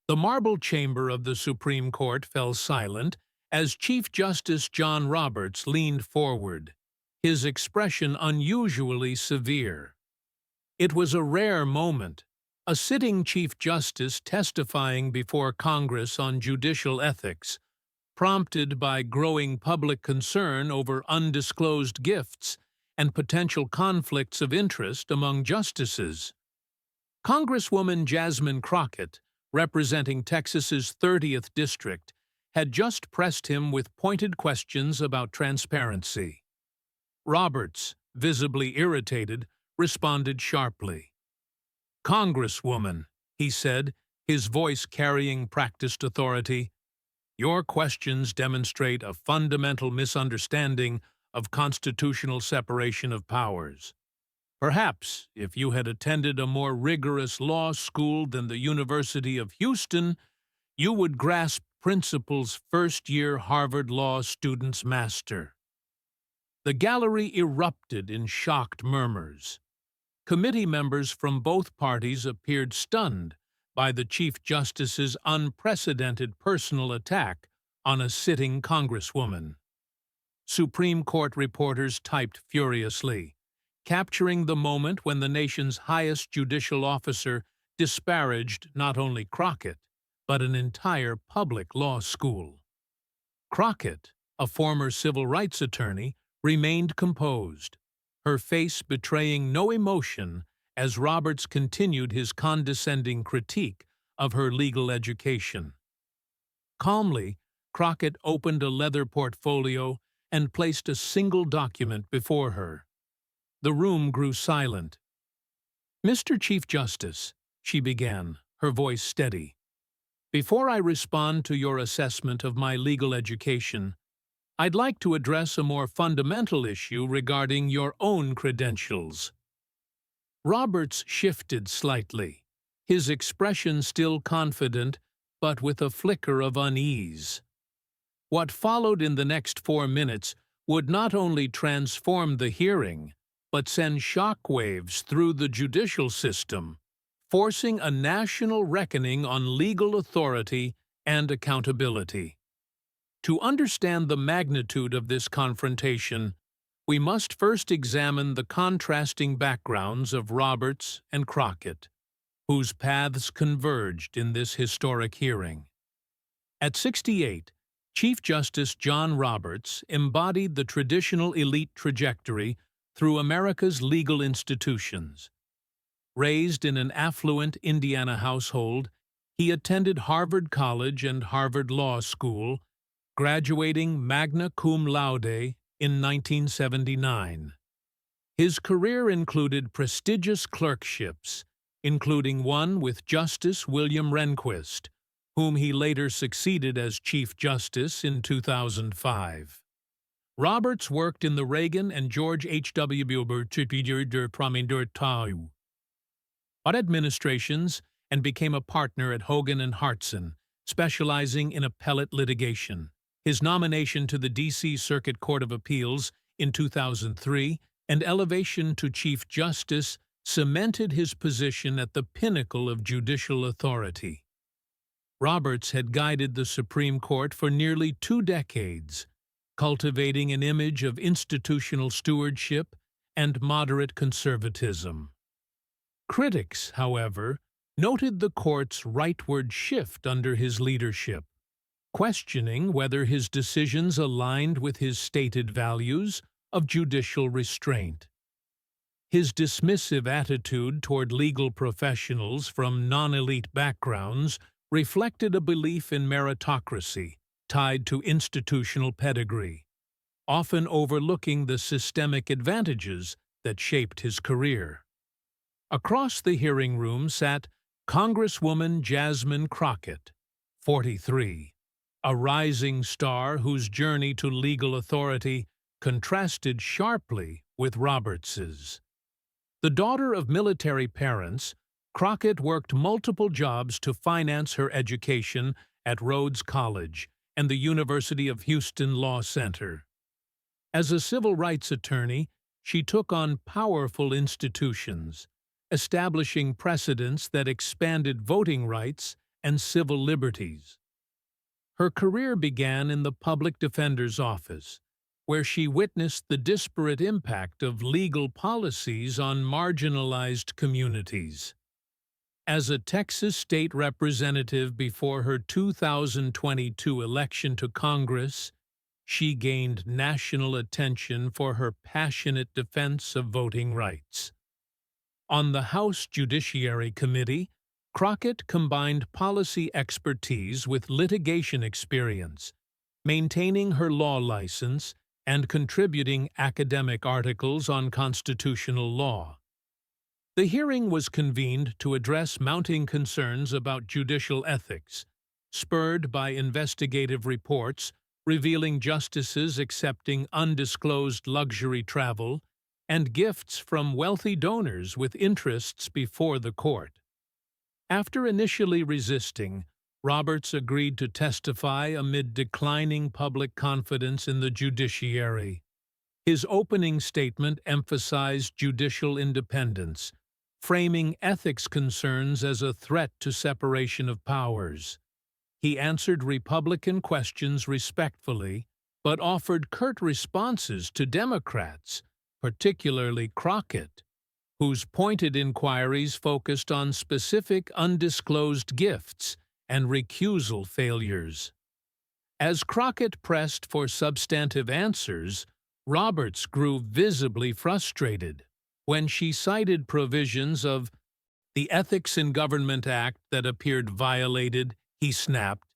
The marble chamber of the Supreme Court fell silent as Chief Justice John Roberts leaned forward, his expression unusually severe. It was a rare moment, a sitting Chief Justice testifying before Congress on judicial ethics, prompted by growing public concern over undisclosed gifts and potential conflicts of interest among justices. Congresswoman Jasmine Crockett, representing Texas's 30th District, had just pressed him with pointed questions about transparency. Roberts, visibly irritated, responded sharply. "Congresswoman," he said, his voice carrying practiced authority, "your questions demonstrate a fundamental misunderstanding of constitutional separation of powers. Perhaps, if you had attended a more rigorous law school than the University of Houston, you would grasp principles first-year Harvard Law students master." The gallery erupted in shocked murmurs. Committee members from both parties appeared stunned by the Chief Justice's unprecedented personal attack on a sitting Congresswoman. Supreme Court reporters typed furiously, capturing the moment when the nation's highest judicial officer disparaged not only Crockett, but an entire public law school. Crockett, a former civil rights attorney, remained composed, her face betraying no emotion as Roberts continued his condescending critique of her legal education. Calmly, Crockett opened a leather portfolio and placed a single document before her. The room grew silent. "Mr. Chief Justice," she began, her voice steady, "before I respond to your assessment of my legal education, I'd like to address a more fundamental issue regarding your own credentials." Roberts shifted slightly, his expression still confident, but with a flicker of unease. What followed in the next 4 minutes would not only transform the hearing, but send shockwaves through the judicial system, forcing a national reckoning on legal authority and accountability. To understand the magnitude of this confrontation, we must first examine the contrasting backgrounds of Roberts and Crockett, whose paths converged in this historic hearing. At 68, Chief Justice John Roberts embodied the traditional elite trajectory through America's legal institutions. Raised in an affluent Indiana household, he attended Harvard College and Harvard Law School, graduating magna cum laude in 1979. His career included prestigious clerkships, including one with Justice William Rehnquist, whom he later succeeded as Chief Justice in 2005. Roberts worked in the Reagan and George H.W. administrations and became a partner at Hogan and Hartson, specializing in appellate litigation. His nomination to the D.C. Circuit Court of Appeals in 2003 and elevation to Chief Justice cemented his position at the pinnacle of judicial authority. Roberts had guided the Supreme Court for nearly 2 decades, cultivating an image of institutional stewardship and moderate conservatism. Critics, however, noted the court's rightward shift under his leadership, questioning whether his decisions aligned with his stated values of judicial restraint. His dismissive attitude toward legal professionals from non-elite backgrounds reflected a belief in meritocracy tied to institutional pedigree, often overlooking the systemic advantages that shaped his career. Across the hearing room sat Congresswoman Jasmine Crockett, 43, a rising star whose journey to legal authority contrasted sharply with Roberts's. The daughter of military parents, Crockett worked multiple jobs to finance her education at Rhodes College and the University of Houston Law Center. As a civil rights attorney, she took on powerful institutions, establishing precedents that expanded voting rights and civil liberties. Her career began in the public defender's office, where she witnessed the disparate impact of legal policies on marginalized communities. As a Texas state representative before her 2022 election to Congress, she gained national attention for her passionate defense of voting rights. On the House Judiciary Committee, Crockett combined policy expertise with litigation experience, maintaining her law license and contributing academic articles on constitutional law. The hearing was convened to address mounting concerns about judicial ethics, spurred by investigative reports revealing justices accepting undisclosed luxury travel and gifts from wealthy donors with interests before the court. After initially resisting, Roberts agreed to testify amid declining public confidence in the judiciary. His opening statement emphasized judicial independence, framing ethics concerns as a threat to separation of powers. He answered Republican questions respectfully, but offered curt responses to Democrats, particularly Crockett, whose pointed inquiries focused on specific undisclosed gifts and recusal failures. As Crockett pressed for substantive answers, Roberts grew visibly frustrated. When she cited provisions of the Ethics in Government Act that appeared violated, he snapped,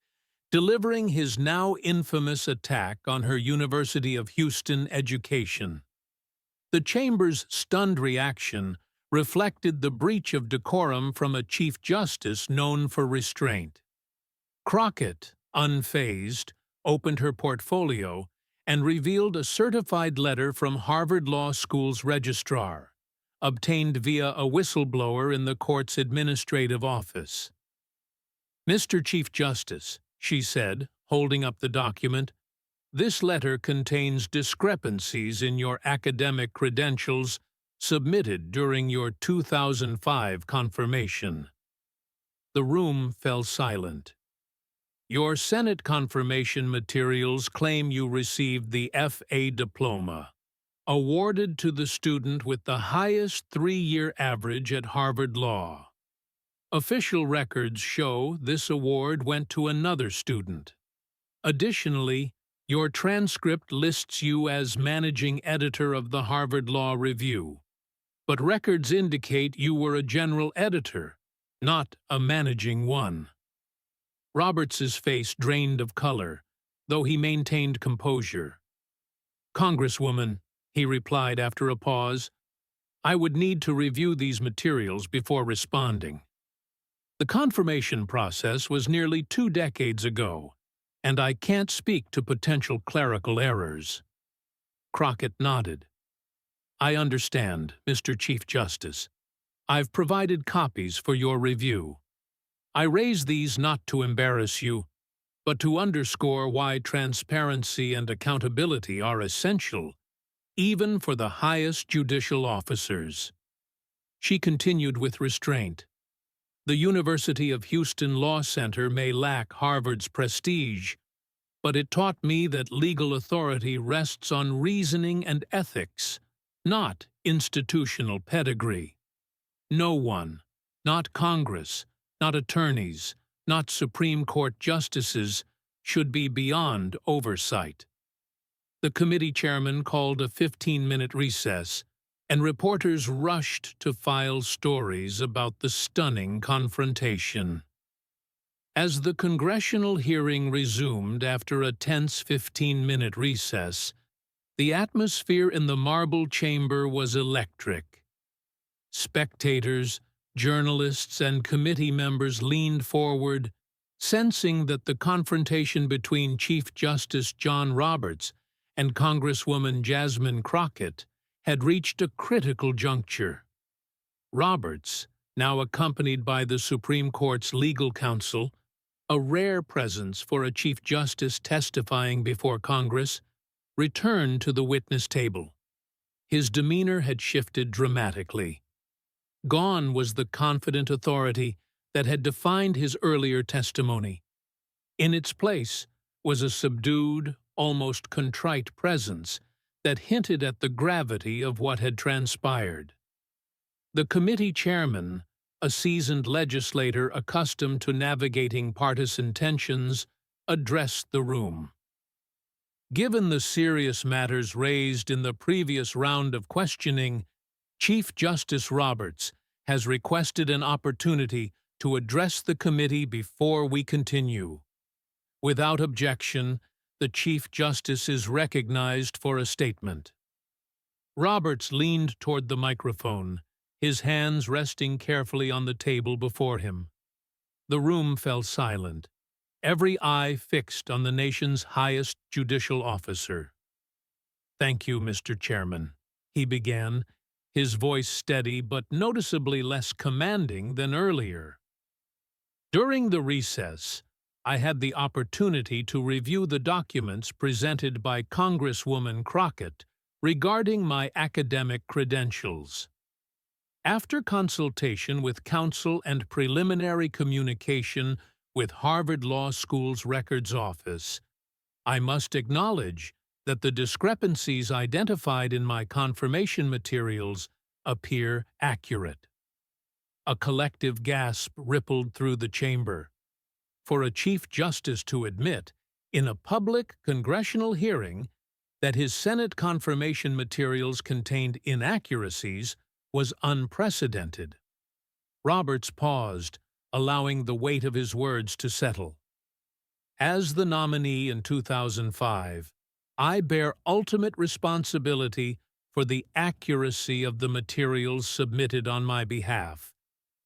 delivering his now infamous attack on her University of Houston education. The chamber's stunned reaction reflected the breach of decorum from a Chief Justice known for restraint. Crockett, unfazed, opened her portfolio and revealed a certified letter from Harvard Law School's registrar, obtained via a whistleblower in the court's administrative office. "Mr. Chief Justice," she said, holding up the document, "this letter contains discrepancies in your academic credentials submitted during your 2005 confirmation." The room fell silent. "Your Senate confirmation materials claim you received the F.A. diploma, awarded to the student with the highest three-year average at Harvard Law. Official records show this award went to another student. Additionally, your transcript lists you as managing editor of the Harvard Law Review, but records indicate you were a general editor, not a managing one." Roberts's face drained of color, though he maintained composure. "Congresswoman," he replied after a pause, "I would need to review these materials before responding. The confirmation process was nearly 2 decades ago, and I can't speak to potential clerical errors." Crockett nodded. "I understand, Mr. Chief Justice. I've provided copies for your review. I raise these not to embarrass you, but to underscore why transparency and accountability are essential, even for the highest judicial officers." She continued with restraint. "The University of Houston Law Center may lack Harvard's prestige, but it taught me that legal authority rests on reasoning and ethics, not institutional pedigree. No one, not Congress, not attorneys, not Supreme Court justices, should be beyond oversight." The committee chairman called a 15-minute recess, and reporters rushed to file stories about the stunning confrontation. As the congressional hearing resumed after a tense 15-minute recess, the atmosphere in the marble chamber was electric. Spectators, journalists, and committee members leaned forward, sensing that the confrontation between Chief Justice John Roberts and Congresswoman Jasmine Crockett had reached a critical juncture. Roberts, now accompanied by the Supreme Court's legal counsel, a rare presence for a Chief Justice testifying before Congress, returned to the witness table. His demeanor had shifted dramatically. Gone was the confident authority that had defined his earlier testimony. In its place was a subdued, almost contrite presence that hinted at the gravity of what had transpired. The committee chairman, a seasoned legislator accustomed to navigating partisan tensions, addressed the room. Given the serious matters raised in the previous round of questioning, Chief Justice Roberts has requested an opportunity to address the committee before we continue. Without objection, the Chief Justice is recognized for a statement. Roberts leaned toward the microphone, his hands resting carefully on the table before him. The room fell silent, every eye fixed on the nation's highest judicial officer. "Thank you, Mr. Chairman," he began, his voice steady but noticeably less commanding than earlier. "During the recess, I had the opportunity to review the documents presented by Congresswoman Crockett regarding my academic credentials. After consultation with counsel and preliminary communication with Harvard Law School's Records Office, I must acknowledge that the discrepancies identified in my confirmation materials appear accurate." A collective gasp rippled through the chamber. For a Chief Justice to admit, in a public congressional hearing, that his Senate confirmation materials contained inaccuracies was unprecedented. Roberts paused, allowing the weight of his words to settle. "As the nominee in 2005, I bear ultimate responsibility for the accuracy of the materials submitted on my behalf,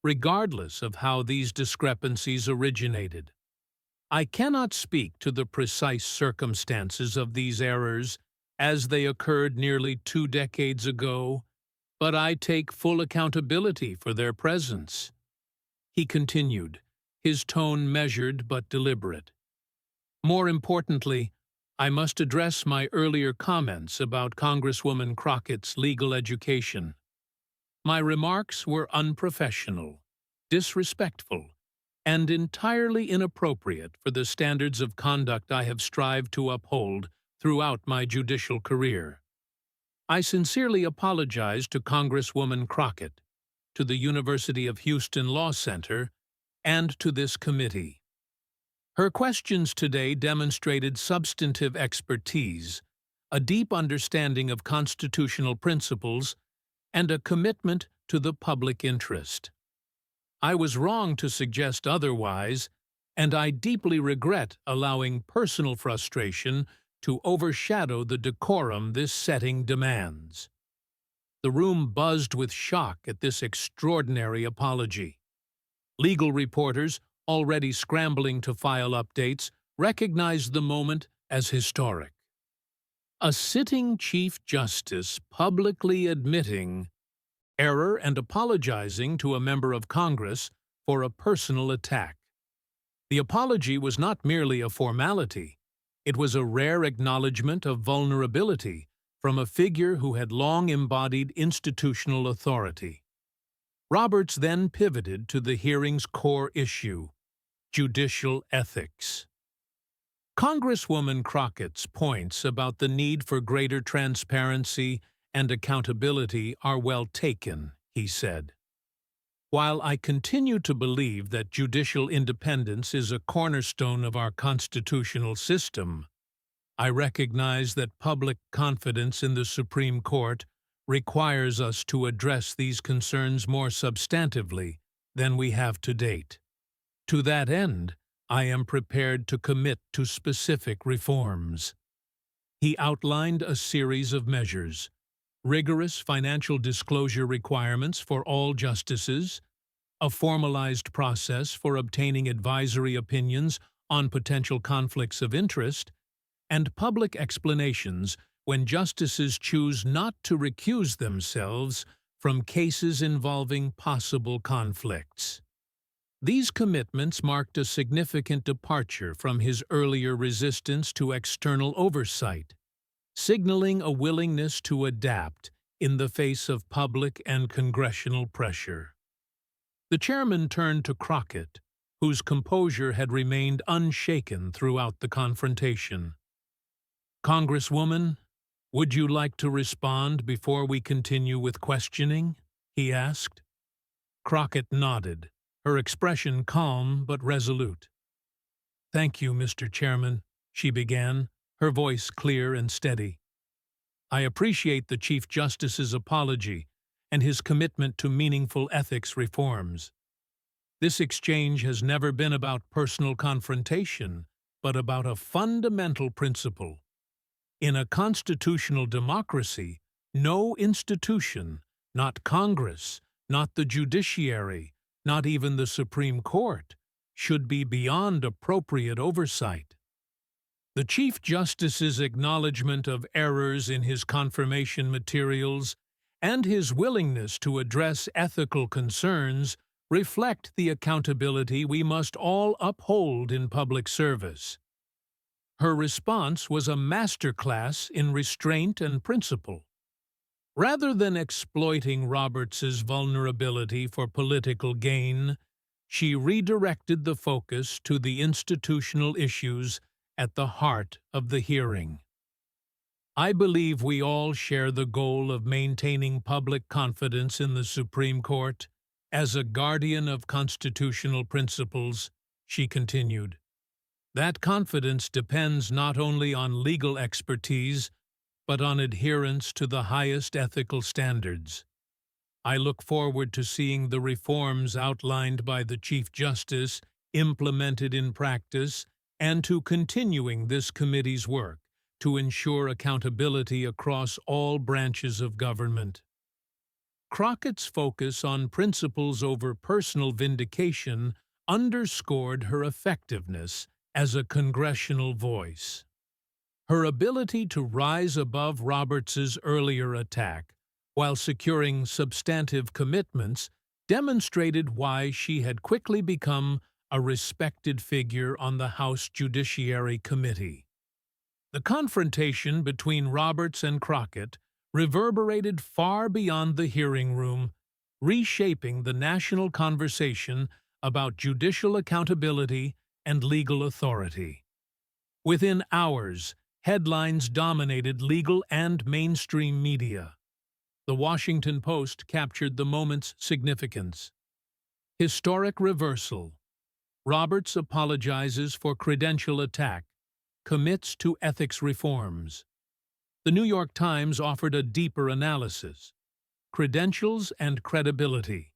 regardless of how these discrepancies originated. I cannot speak to the precise circumstances of these errors as they occurred nearly 2 decades ago, but I take full accountability for their presence." He continued, his tone measured but deliberate. "More importantly, I must address my earlier comments about Congresswoman Crockett's legal education. My remarks were unprofessional, disrespectful, and entirely inappropriate for the standards of conduct I have strived to uphold throughout my judicial career. I sincerely apologize to Congresswoman Crockett, to the University of Houston Law Center, and to this committee. Her questions today demonstrated substantive expertise, a deep understanding of constitutional principles, and a commitment to the public interest. I was wrong to suggest otherwise, and I deeply regret allowing personal frustration to overshadow the decorum this setting demands." The room buzzed with shock at this extraordinary apology. Legal reporters, already scrambling to file updates, recognized the moment as historic. A sitting Chief Justice publicly admitting error and apologizing to a member of Congress for a personal attack. The apology was not merely a formality. It was a rare acknowledgement of vulnerability from a figure who had long embodied institutional authority. Roberts then pivoted to the hearing's core issue: judicial ethics. Congresswoman Crockett's points about the need for greater transparency and accountability are well taken, he said. While I continue to believe that judicial independence is a cornerstone of our constitutional system, I recognize that public confidence in the Supreme Court requires us to address these concerns more substantively than we have to date. To that end, I am prepared to commit to specific reforms. He outlined a series of measures: rigorous financial disclosure requirements for all justices, a formalized process for obtaining advisory opinions on potential conflicts of interest, and public explanations when justices choose not to recuse themselves from cases involving possible conflicts. These commitments marked a significant departure from his earlier resistance to external oversight, signaling a willingness to adapt in the face of public and congressional pressure. The chairman turned to Crockett, whose composure had remained unshaken throughout the confrontation. "Congresswoman, would you like to respond before we continue with questioning?" he asked. Crockett nodded, her expression calm but resolute. "Thank you, Mr. Chairman," she began, her voice clear and steady. "I appreciate the Chief Justice's apology and his commitment to meaningful ethics reforms. This exchange has never been about personal confrontation, but about a fundamental principle. In a constitutional democracy, no institution, not Congress, not the judiciary, not even the Supreme Court, should be beyond appropriate oversight." The Chief Justice's acknowledgment of errors in his confirmation materials and his willingness to address ethical concerns reflect the accountability we must all uphold in public service. Her response was a masterclass in restraint and principle. Rather than exploiting Roberts's vulnerability for political gain, she redirected the focus to the institutional issues at the heart of the hearing. "I believe we all share the goal of maintaining public confidence in the Supreme Court as a guardian of constitutional principles," she continued. "That confidence depends not only on legal expertise, but on adherence to the highest ethical standards. I look forward to seeing the reforms outlined by the Chief Justice implemented in practice and to continuing this committee's work to ensure accountability across all branches of government." Crockett's focus on principles over personal vindication underscored her effectiveness as a congressional voice. Her ability to rise above Roberts's earlier attack while securing substantive commitments demonstrated why she had quickly become a respected figure on the House Judiciary Committee. The confrontation between Roberts and Crockett reverberated far beyond the hearing room, reshaping the national conversation about judicial accountability and legal authority. Within hours, headlines dominated legal and mainstream media. The Washington Post captured the moment's significance. "Historic reversal. Roberts apologizes for Credential attack, commits to ethics reforms." The New York Times offered a deeper analysis. "Credentials and credibility.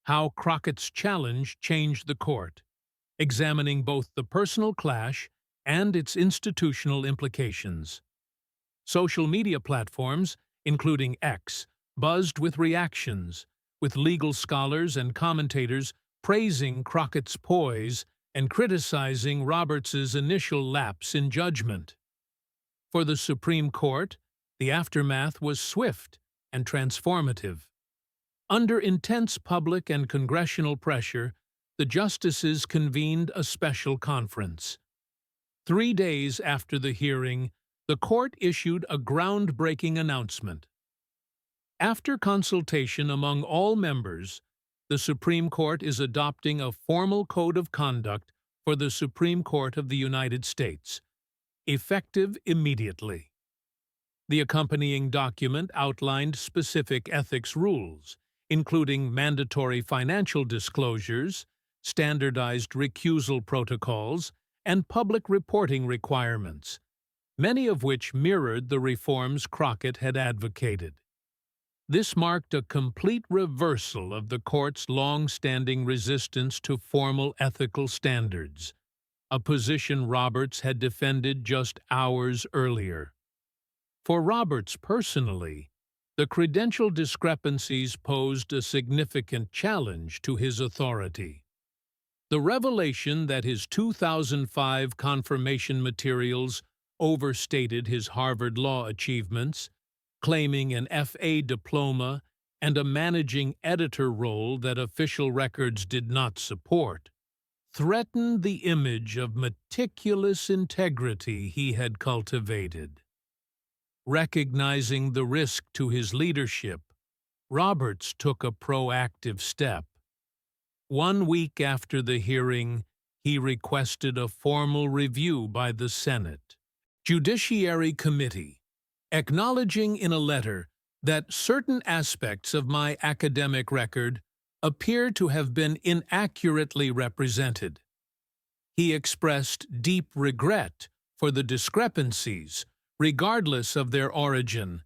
How Crockett's challenge changed the court," examining both the personal clash and its institutional implications. Social media platforms, including X, buzzed with reactions, with legal scholars and commentators praising Crockett's poise and criticizing Roberts's initial lapse in judgment. For the Supreme Court, the aftermath was swift and transformative. Under intense public and congressional pressure, the justices convened a special conference. 3 days after the hearing, the court issued a groundbreaking announcement. After consultation among all members, the Supreme Court is adopting a formal code of conduct for the Supreme Court of the United States, effective immediately. The accompanying document outlined specific ethics rules, including mandatory financial disclosures, standardized recusal protocols, and public reporting requirements, many of which mirrored the reforms Crockett had advocated. This marked a complete reversal of the court's long-standing resistance to formal ethical standards, a position Roberts had defended just hours earlier. For Roberts personally, the credential discrepancies posed a significant challenge to his authority. The revelation that his 2005 confirmation materials overstated his Harvard Law achievements, claiming an FA diploma and a managing editor role that official records did not support, threatened the image of meticulous integrity he had cultivated. Recognizing the risk to his leadership, Roberts took a proactive step. 1 week after the hearing, he requested a formal review by the Senate Judiciary Committee, acknowledging in a letter that certain aspects of my academic record appear to have been inaccurately represented. He expressed deep regret for the discrepancies, regardless of their origin,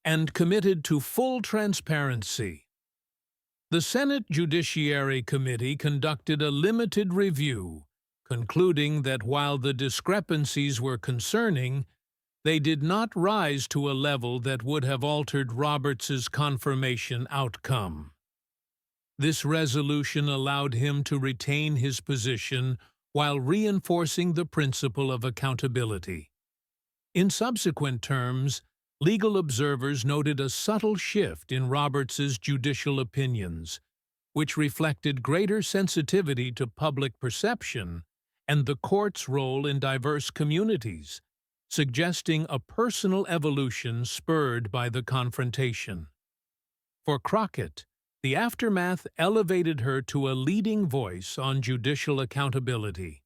and committed to full transparency. The Senate Judiciary Committee conducted a limited review, concluding that while the discrepancies were concerning, they did not rise to a level that would have altered Roberts's confirmation outcome. This resolution allowed him to retain his position while reinforcing the principle of accountability. In subsequent terms, legal observers noted a subtle shift in Roberts's judicial opinions, which reflected greater sensitivity to public perception and the court's role in diverse communities, suggesting a personal evolution spurred by the confrontation. For Crockett, the aftermath elevated her to a leading voice on judicial accountability.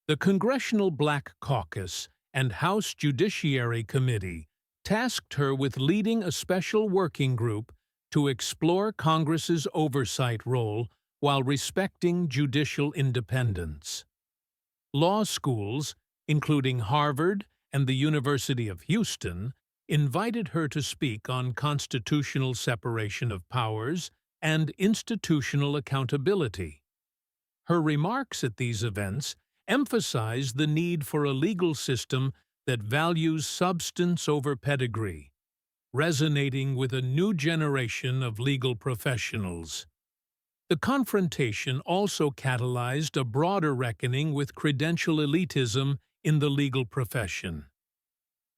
The Congressional Black Caucus and House Judiciary Committee tasked her with leading a special working group to explore Congress's oversight role while respecting judicial independence. Law schools, including Harvard and the University of Houston, invited her to speak on constitutional separation of powers and institutional accountability. Her remarks at these events emphasized the need for a legal system that values substance over pedigree, resonating with a new generation of legal professionals. The confrontation also catalyzed a broader reckoning with credential elitism in the legal profession.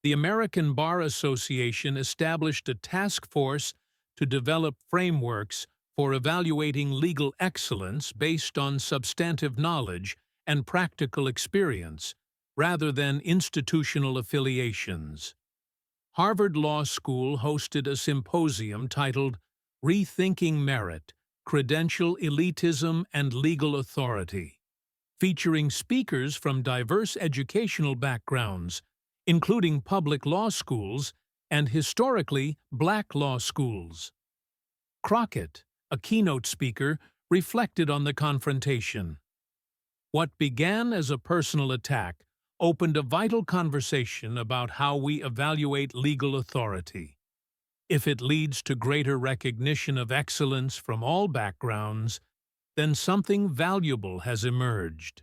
The American Bar Association established a task force to develop frameworks for evaluating legal excellence based on substantive knowledge and practical experience, rather than institutional affiliations. Harvard Law School hosted a symposium titled Rethinking Merit, Credential Elitism and Legal Authority, featuring speakers from diverse educational backgrounds, including public law schools and historically black law schools. Crockett, a keynote speaker, reflected on the confrontation. What began as a personal attack opened a vital conversation about how we evaluate legal authority. If it leads to greater recognition of excellence from all backgrounds, then something valuable has emerged.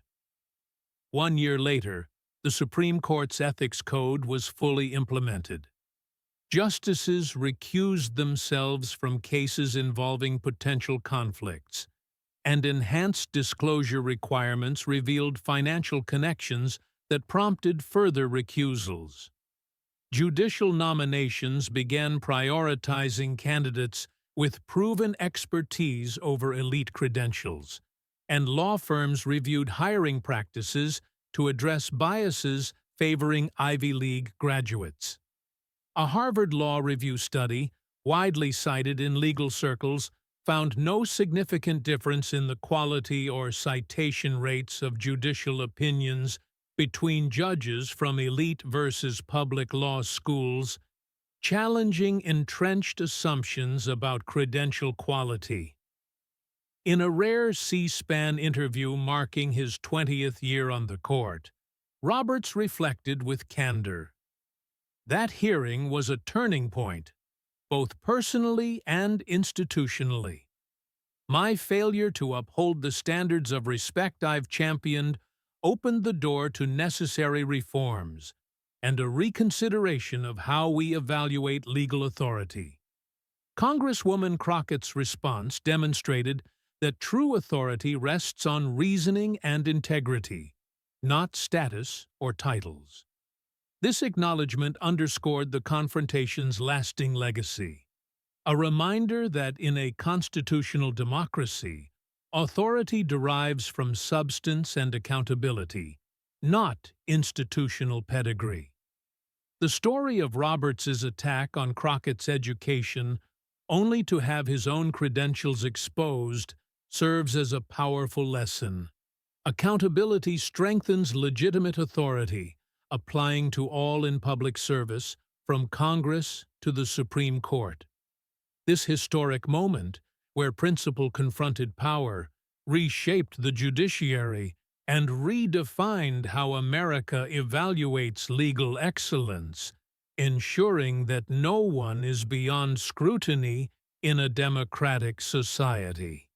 1 year later, the Supreme Court's Ethics Code was fully implemented. Justices recused themselves from cases involving potential conflicts, and enhanced disclosure requirements revealed financial connections that prompted further recusals. Judicial nominations began prioritizing candidates with proven expertise over elite credentials, and law firms reviewed hiring practices to address biases favoring Ivy League graduates. A Harvard Law Review study, widely cited in legal circles, found no significant difference in the quality or citation rates of judicial opinions between judges from elite versus public law schools, challenging entrenched assumptions about credential quality. In a rare C-SPAN interview marking his 20th year on the court, Roberts reflected with candor. That hearing was a turning point, both personally and institutionally. My failure to uphold the standards of respect I've championed opened the door to necessary reforms and a reconsideration of how we evaluate legal authority. Congresswoman Crockett's response demonstrated that true authority rests on reasoning and integrity, not status or titles. This acknowledgement underscored the confrontation's lasting legacy, a reminder that in a constitutional democracy, authority derives from substance and accountability, not institutional pedigree. The story of Roberts's attack on Crockett's education, only to have his own credentials exposed, serves as a powerful lesson. Accountability strengthens legitimate authority, applying to all in public service, from Congress to the Supreme Court. This historic moment, where principle confronted power, reshaped the judiciary and redefined how America evaluates legal excellence, ensuring that no one is beyond scrutiny in a democratic society.